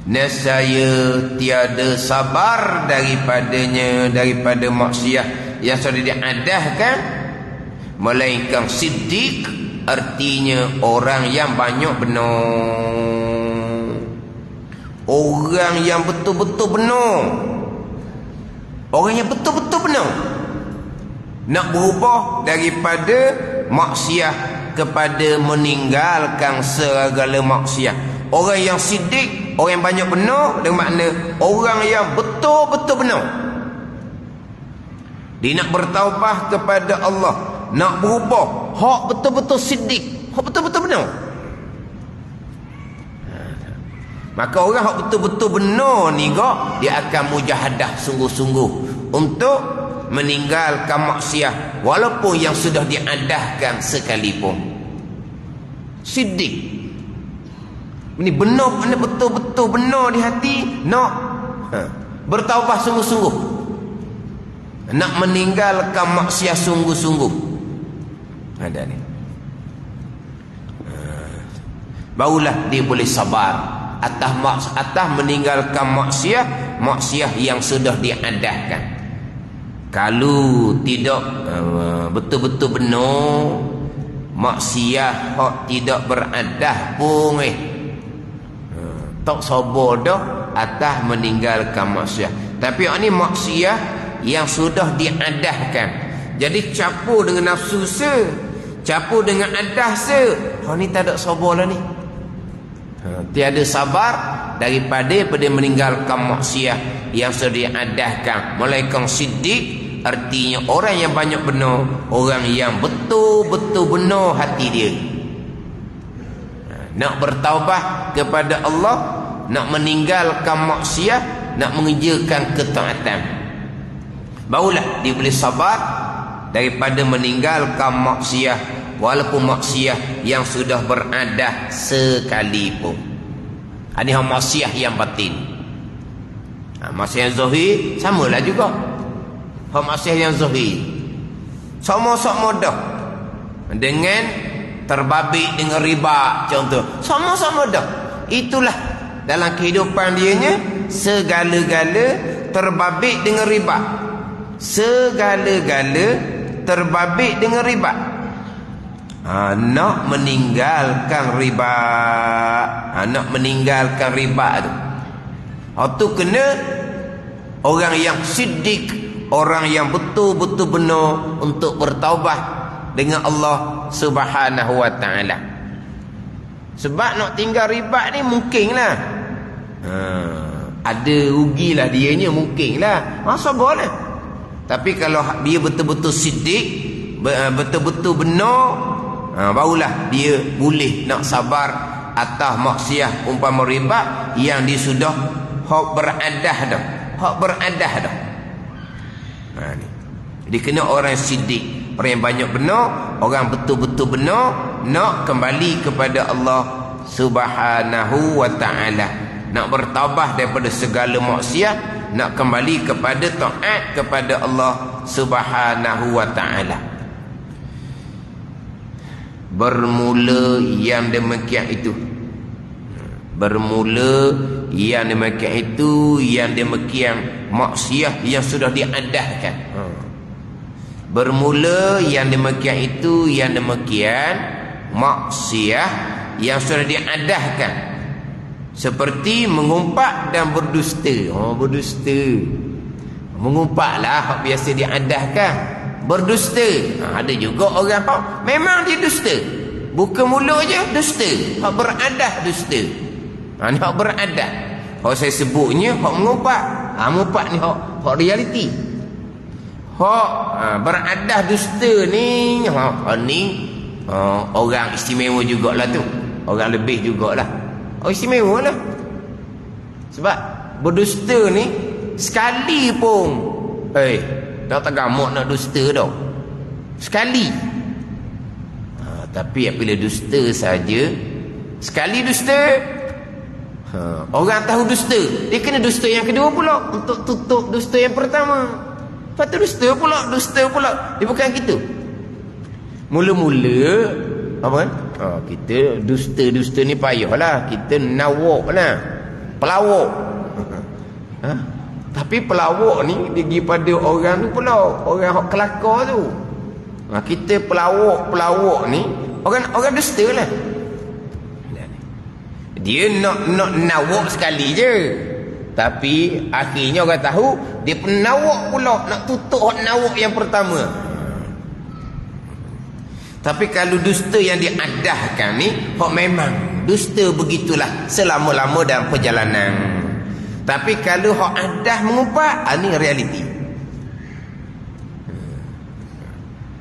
nescaya tiada sabar daripada maksiat yang sudah diadahkan, melainkan siddiq, artinya orang yang banyak benar, orang yang betul-betul benar, nak berubah daripada maksiat kepada meninggalkan segala maksiat. Orang yang siddiq, orang yang banyak benar, dengan makna orang yang betul-betul benar. Dia nak bertaubah kepada Allah, nak berubah, hak betul-betul siddiq, hak betul-betul benar. Maka orang hak betul-betul benar ni dia akan mujahadah sungguh-sungguh untuk meninggalkan maksiat walaupun yang sudah diadahkan sekalipun. Siddiq ini benar, betul-betul benar di hati, nak bertaubah sungguh-sungguh, nak meninggalkan maksiat sungguh-sungguh. Ada ni. Barulah dia boleh sabar atas meninggalkan maksiat yang sudah diadahkan. Kalau tidak betul-betul benar, maksiat hak tidak beradah pun tak sabar dah atas meninggalkan maksiat. Tapi ini maksiat yang sudah diadahkan. Jadi capur dengan nafsu capur dengan adah ni tak ada sabar lah ni. Tiada sabar daripada meninggalkan maksiat yang sudah diadahkan, melainkan siddiq, artinya orang yang banyak benar, orang yang betul-betul benar hati dia, nak bertaubat kepada Allah, nak meninggalkan maksiat, nak mengerjakan ketaatan. Barulah dia boleh sabar daripada meninggalkan maksiat walaupun maksiat yang sudah beradah sekalipun. Ini maksiat yang batin. Maksiat yang zahir samalah juga. Hak maksiat yang zahir sama-sama dah dengan terbabit dengan riba contoh. Sama-sama dah. Itulah dalam kehidupan dianya segala-gala terbabit dengan riba. Segala-gala terbabit dengan riba. Nak meninggalkan riba. Nak meninggalkan riba tu. Tu kena orang yang siddiq, orang yang betul-betul benar untuk bertaubat dengan Allah Subhanahu wa taala. Sebab nak tinggal riba ni mungkinlah. Ada rugilah dianya mungkinlah. Sabarlah. Tapi kalau dia betul-betul siddiq, betul-betul benar, barulah dia boleh nak sabar atas maksiat umpama riba yang dia sudah hak beradah dah. Hak beradah dah. Ni. Jadi kena orang siddiq, orang yang banyak benar, orang betul-betul benar nak kembali kepada Allah Subhanahu wa taala, nak bertaubat daripada segala maksiat, nak kembali kepada taat kepada Allah Subhanahu wa taala. Bermula yang demikian itu, bermula yang demikian itu, yang demikian maksiat yang sudah diadahkan. Bermula yang demikian itu, yang demikian maksiat yang sudah diadahkan, seperti mengumpat dan berdusta. Berdusta, mengumpatlah hak biasa diadahkan. Berdusta, ada juga orang memang dia dusta, bukan mulut je dusta, hak beradah dusta. Ni hak beradah. Hak saya sebutnya hak mengumpat. Mengumpat ni hak realiti. Hak beradah dusta ni, ni orang istimewa jugalah tu. Orang lebih jugalah. Istimewa lah. Sebab berdusta ni sekali pun dah tak gamuk nak dusta dah. Sekali. Tapi apabila dusta saja, sekali dusta, orang tahu dusta, dia kena dusta yang kedua pula untuk tutup dusta yang pertama. Lepas tu dusta pula. Dia bukan gitu. Mula-mula apa kan? Kita dusta ni payahlah. Kita nawak lah, pelawak. Tapi pelawak ni dia pergi pada orang tu pula, orang hak kelakar tu. Kita pelawak ni orang dusta lah. Dia nak nawak sekali je, tapi akhirnya orang tahu dia penawak pula, nak tutup hak nawak yang pertama. Tapi kalau dusta yang diadahkan ni, hak memang dusta begitulah selama-lama dalam perjalanan. Tapi kalau hak adah mengumpat, ni realiti.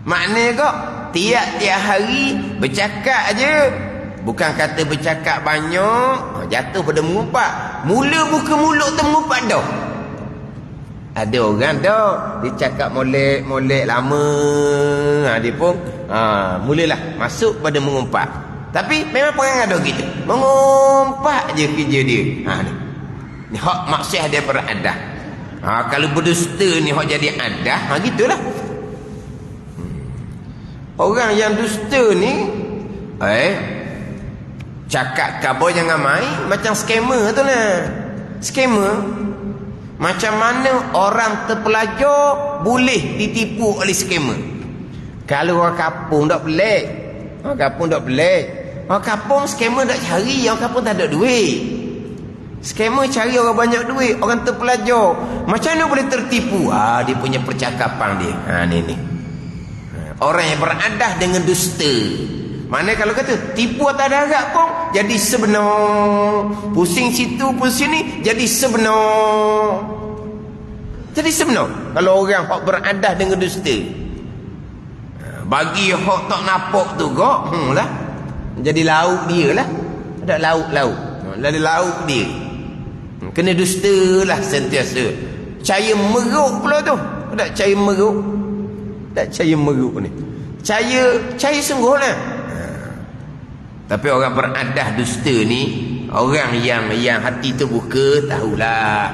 Maknanya kok tiap-tiap hari bercakap aje, bukan kata bercakap banyak, jatuh pada mengumpat. Mula buka mulut tu mengumpat dah. Ada orang dah dia cakap molek lama, dia pun mulalah masuk pada mengumpat. Tapi memang perangai dah gitu, mengumpat je kerja dia. Ni hak maksiat dia beradah. Kalau berdusta ni hak jadi adah, gitulah. Orang yang dusta ni cakap khabar jangan main, macam scammer tu lah. Scammer, macam mana orang terpelajar boleh ditipu oleh scammer? Kalau orang kampung tak pelik. Orang kampung tak pelik. Orang kampung scammer tak cari, orang kampung tak ada duit. Scammer cari orang banyak duit, orang terpelajar. Macam mana boleh tertipu? Dia punya percakapan dia. Ni. Orang yang beradah dengan dusta. Mana kalau kata tipu atas darat pun jadi sebenar, pusing situ pusing ni jadi sebenar. Jadi sebenar kalau orang hak beradah dengan dusta. Bagi hak tak nampak tu kok lah, jadi lauk dia lah. Ada lauk. Ada lauk dia. Kena dusta lah sentiasa. Cahaya meruk pula tu. Tak cahaya meruk. Tak cahaya meruk ni. Cahaya sungguh lah. Tapi orang beradah dusta ni, orang yang hati terbuka tahulah.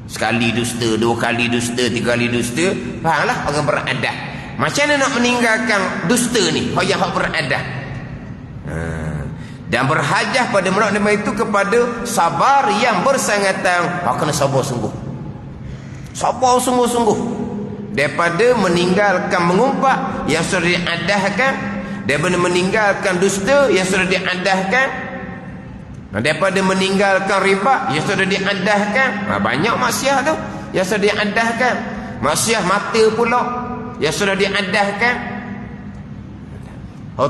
Sekali dusta, dua kali dusta, tiga kali dusta. Fahamlah orang beradah. Macam mana nak meninggalkan dusta ni? Yang beradah. Dan berhajah pada manusia itu kepada sabar yang bersangatan. Kena sabar sungguh. Sabar sungguh-sungguh. Daripada meninggalkan mengumpat yang sudah diadahkan, daripada meninggalkan dusta yang sudah diadahkan, daripada meninggalkan riba yang sudah diadahkan. Banyak maksiat tu yang sudah diadahkan. Maksiat mata pula yang sudah diadahkan.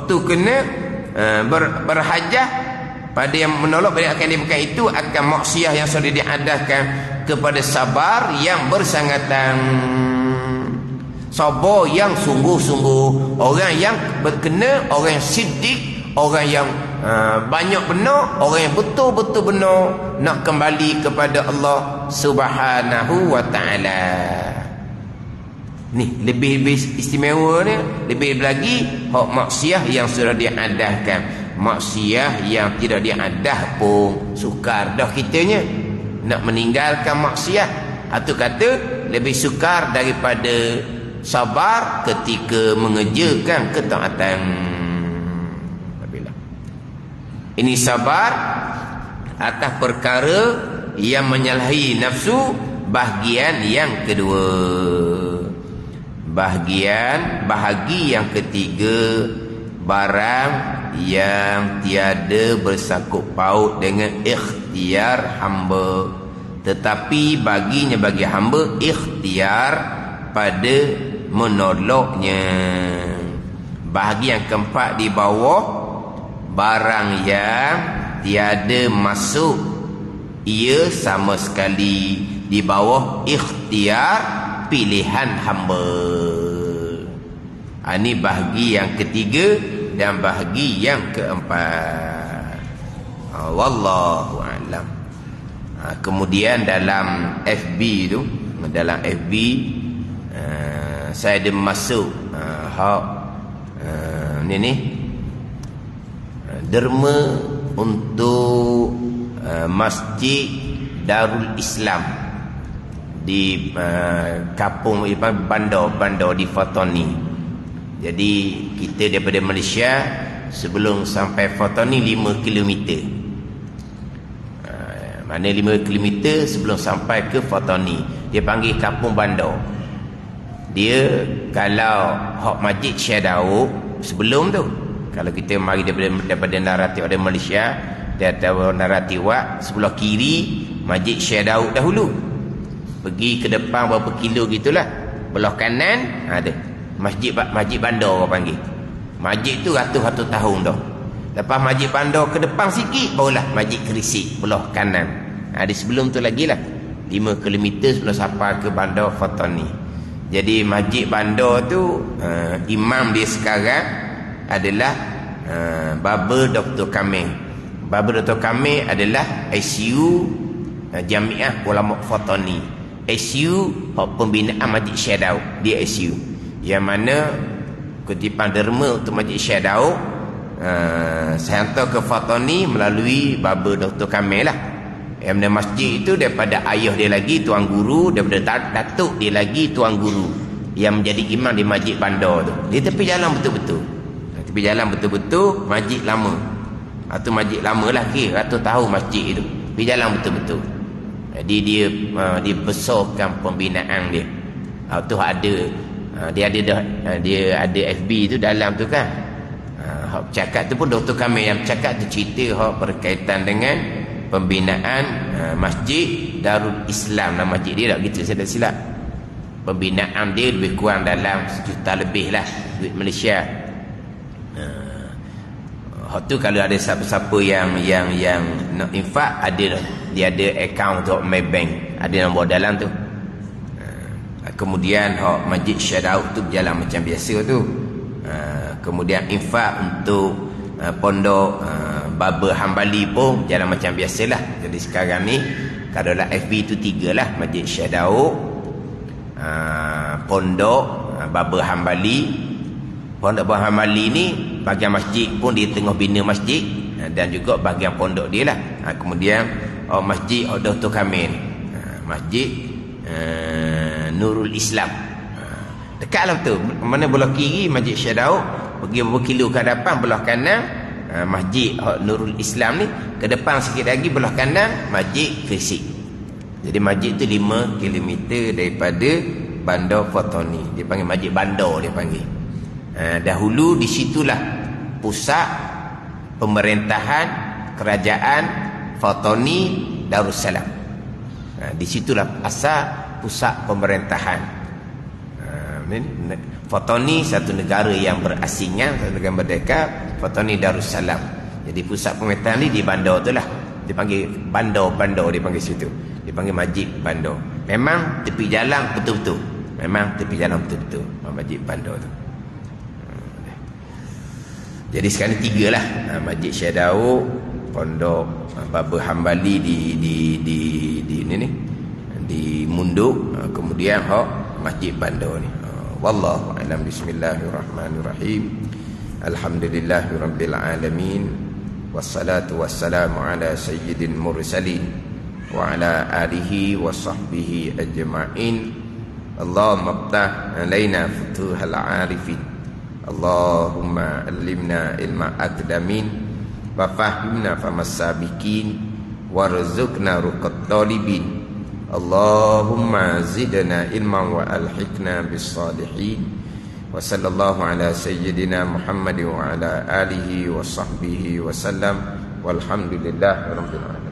Tu kena berhajah pada yang menolak pada akan dibuka itu akan maksiat yang sudah diadahkan kepada sabar yang bersangatan. Sabar yang sungguh-sungguh, orang yang berkena, orang yang siddiq, orang yang banyak benar, orang yang betul-betul benar nak kembali kepada Allah Subhanahu wa taala. Ni lebih istimewa ni, lebih lagi hak maksiat yang sudah diadahkan. Maksiat yang tidak diadah pun sukar dah kitanya nak meninggalkan maksiat. Atau kata lebih sukar daripada sabar ketika mengerjakan ketaatan. Ini sabar atas perkara yang menyalahi nafsu. Bahagian yang kedua, bahagi yang ketiga, barang yang tiada bersangkut paut dengan ikhtiar hamba, tetapi bagi hamba ikhtiar pada menolaknya. Bahagi yang keempat di bawah, barang yang tiada masuk ia sama sekali di bawah ikhtiar pilihan hamba. Ini bahagi yang ketiga dan bahagi yang keempat. Wallahu a'lam. Kemudian dalam FB tu, saya ada masuk ni derma untuk Masjid Darul Islam di kampung bandar di Fatani. Jadi kita daripada Malaysia sebelum sampai Fatani 5 km. Mana 5 km sebelum sampai ke Fatani. Dia panggil kampung bandar. Dia kalau hak Masjid Syekh Daud sebelum tu, kalau kita mari daripada Narati ada Malaysia, dia tahu Narati Wak sebelah kiri Masjid Syekh Daud dahulu. Pergi ke depan berapa kilo gitulah. Belah kanan ada Masjid Bandar orang panggil. Masjid tu ratus-ratus tahun dah. Lepas Masjid Bandar ke depan sikit barulah Masjid Kerisik belah kanan. Di sebelum tu lagi lah 5 km sebelum sampai ke Bandar Fatani. Jadi Masjid Bandar tu imam dia sekarang adalah Baba Dr. Kamil. Baba Dr. Kamil adalah ICU Jamiah Ulama Fatani. ICU pembinaan Masjid Syekh Daud. Dia ICU yang mana kutipan derma untuk Masjid Syekh Daud saya hantar ke Fatani melalui Baba Dr. Kamil lah. Yang mana masjid itu daripada ayah dia lagi tuan guru, daripada datuk dia lagi tuan guru yang menjadi imam di Masjid Bandar tu. Dia tepi jalan betul-betul. Tepi jalan betul-betul masjid lama. Atau masjid lama lah kira ratus tahun masjid itu. Tepi jalan betul-betul. Jadi dia dibesarkan pembinaan dia. Tu ada dia ada FB tu dalam tu kan. Cakap tu pun Dr. Kamil yang cakap tu cerita berkaitan dengan pembinaan Masjid Darul Islam. Nama masjid dia tak gitu, saya tak silap. Pembinaan dia lebih kurang dalam 1 juta lebih lah duit Malaysia. Tu kalau ada siapa-siapa yang nak infak, dia ada akaun untuk Maybank, ada nombor dalam tu. Kemudian Masjid Syekh Daud tu berjalan macam biasa tu. Kemudian infak untuk pondok Baba Hambali pun jalan macam biasalah. Jadi sekarang ni kalau lah FB tu 3 lah, Masjid Syekh Daud, pondok Baba Hambali. Pondok Baba Hambali ni bahagian masjid pun dia tengah bina masjid, dan juga bahagian pondok dia lah. Kemudian masjid Dr. Kamil. Masjid Nurul Islam. Dekatlah betul. Mana belah kiri Masjid Syekh Daud, pergi beberapa kilo ke hadapan belah kanan Masjid Nurul Islam ni, ke depan sikit lagi belah kanan Masjid Gresik. Jadi masjid tu 5 km daripada Bandar Fatani. Dia panggil Masjid Bandar, dia panggil. Dahulu di situlah pusat pemerintahan kerajaan Fatani Darussalam. Di situlah asal pusat pemerintahan. Fatani satu negara yang berasingan, satu negara merdeka. Fatani Darussalam. Jadi pusat pemerintahan ni di bandar tu lah. Dia panggil bandar dia panggil situ. Dia panggil Masjid Bandar. Memang tepi jalan betul-betul. Masjid Bandar tu. Jadi sekarang 3 lah. Masjid Syekh Daud, Pondok Baba Hambali di Munduk, kemudian Masjid Bandar ni. Wallahu a'lam. Bismillahirrahmanirrahim. Alhamdulillahirabbil alamin. Wassalatu wassalamu ala sayyidil mursalin wa ala alihi wa sahbihi ajma'in. Allahumma ftah alaina futuhal arifin. Allahumma allimna ilma aqdamin wa fahimna famas sabiqin warzuqna ruqat talibin. Allahumma zidna ilman wa alhiqna bis salihin. Wa sallallahu ala sayyidina Muhammad wa ala alihi wa sahbihi wa sallam. Walhamdulillahi rabbil alamin.